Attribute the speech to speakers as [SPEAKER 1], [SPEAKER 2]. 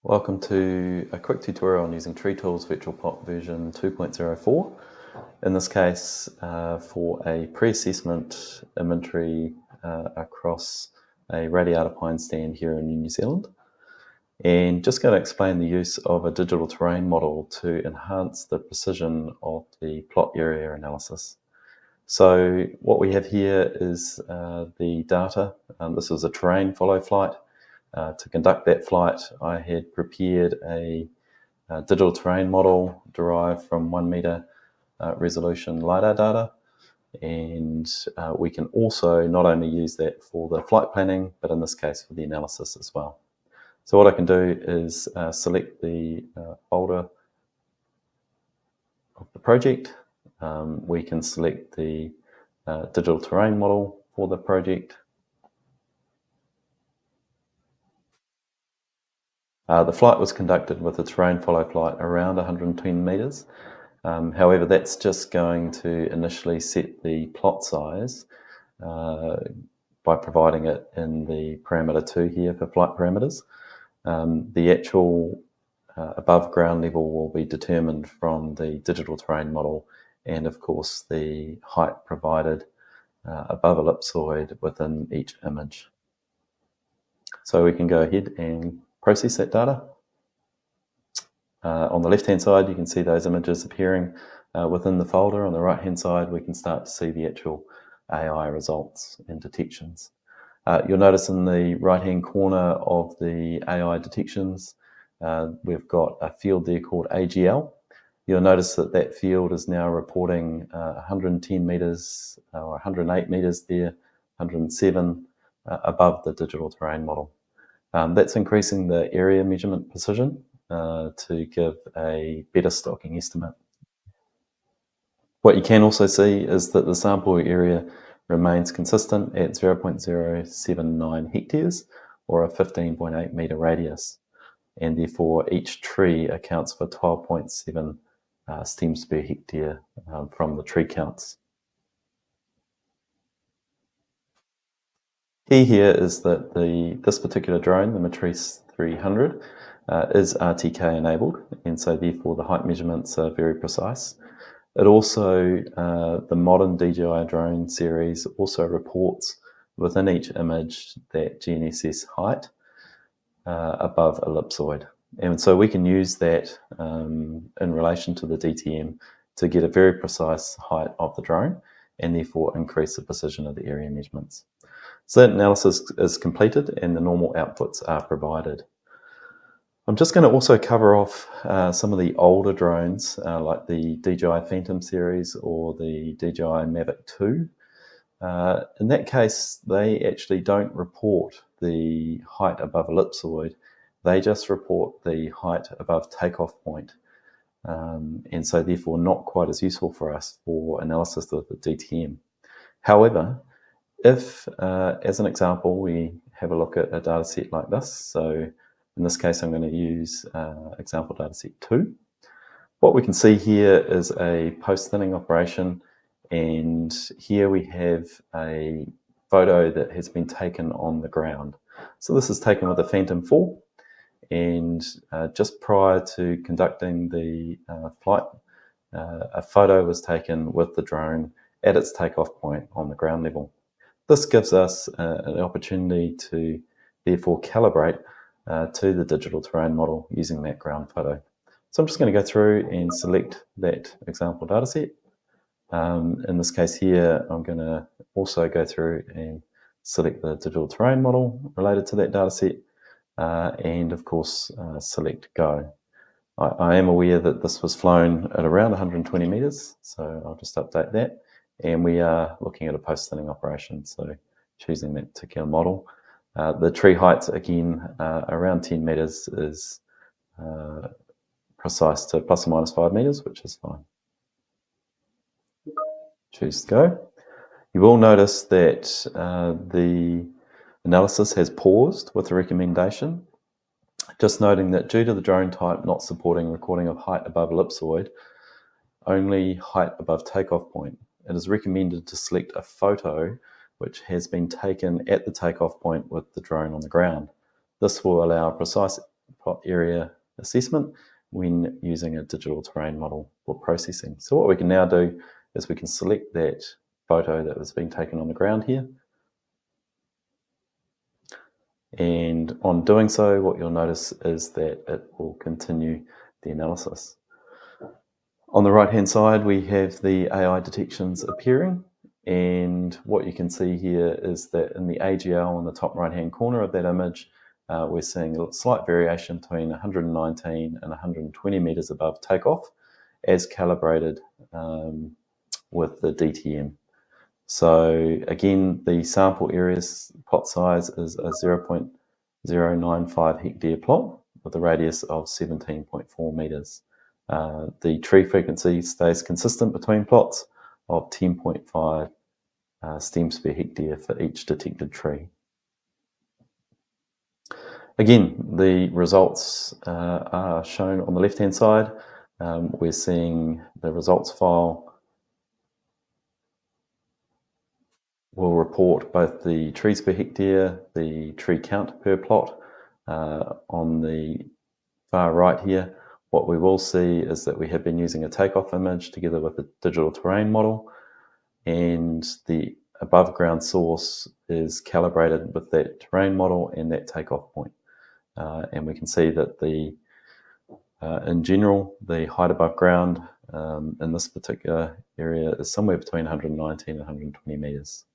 [SPEAKER 1] Welcome to a quick tutorial on using TreeTools VirtualPlot version 2.04. In this case, for a pre-assessment inventory across a radiata pine stand here in New Zealand. And just going to explain the use of a digital terrain model to enhance the precision of the plot area analysis. So what we have here is the data. This is a terrain follow flight. To conduct that flight, I had prepared a digital terrain model derived from 1 meter resolution LiDAR data. And we can also not only use that for the flight planning, but in this case for the analysis as well. So what I can do is select the folder of the project. We can select the digital terrain model for the project. The flight was conducted with a terrain follow flight around 110 meters. However, that's just going to initially set the plot size by providing it in the parameter 2 here for flight parameters. The actual above ground level will be determined from the digital terrain model and of course the height provided above ellipsoid within each image. So we can go ahead and process that data. On the left-hand side, you can see those images appearing within the folder. On the right-hand side, we can start to see the actual AI results and detections. You'll notice in the right-hand corner of the AI detections, we've got a field there called AGL. You'll notice that that field is now reporting 110 meters or 108 meters there, 107 above the digital terrain model. That's increasing the area measurement precision to give a better stocking estimate. What you can also see is that the sample area remains consistent at 0.079 hectares or a 15.8 metre radius, and therefore each tree accounts for 12.7 stems per hectare from the tree counts. Key here is that this particular drone, the Matrice 300, is RTK enabled, and so therefore the height measurements are very precise. It also, the modern DJI drone series also reports within each image that GNSS height above ellipsoid. And so we can use that in relation to the DTM to get a very precise height of the drone and therefore increase the precision of the area measurements. So that analysis is completed and the normal outputs are provided. I'm just going to also cover off some of the older drones like the DJI Phantom series or the DJI Mavic 2. In that case, they actually don't report the height above ellipsoid. They just report the height above takeoff point. And so therefore not quite as useful for us for analysis of the DTM. However, if, as an example, we have a look at a data set like this, so in this case I'm going to use example dataset 2. What we can see here is a post-thinning operation, and here we have a photo that has been taken on the ground. So this is taken with a Phantom 4, and just prior to conducting the flight, a photo was taken with the drone at its takeoff point on the ground level. This gives us an opportunity to therefore calibrate to the digital terrain model using that ground photo. So I'm just going to go through and select that example dataset. In this case here, I'm going to also go through and select the digital terrain model related to that dataset, and of course select Go. I am aware that this was flown at around 120 meters, so I'll just update that. And we are looking at a post-thinning operation, so choosing that particular model. The tree heights, again, around 10 meters is precise to plus or minus 5 meters, which is fine. Choose Go. You will notice that the analysis has paused with the recommendation. Just noting that due to the drone type not supporting recording of height above ellipsoid, only height above takeoff point, it is recommended to select a photo which has been taken at the takeoff point with the drone on the ground. This will allow precise plot area assessment when using a digital terrain model for processing. So what we can now do is we can select that photo that was being taken on the ground here. And on doing so, what you'll notice is that it will continue the analysis. On the right-hand side, we have the AI detections appearing. And what you can see here is that in the AGL in the top right-hand corner of that image, we're seeing a slight variation between 119 and 120 meters above takeoff as calibrated with the DTM. So again, the sample area's plot size is a 0.095 hectare plot with a radius of 17.4 meters. The tree frequency stays consistent between plots of 10.5 stems per hectare for each detected tree. Again, the results are shown on the left-hand side. We're seeing the results file will report both the trees per hectare, the tree count per plot. On the far right here, what we will see is that we have been using a takeoff image together with a digital terrain model, and the above ground source is calibrated with that terrain model and that takeoff point. And we can see that in general, the height above ground in this particular area is somewhere between 119 and 120 meters.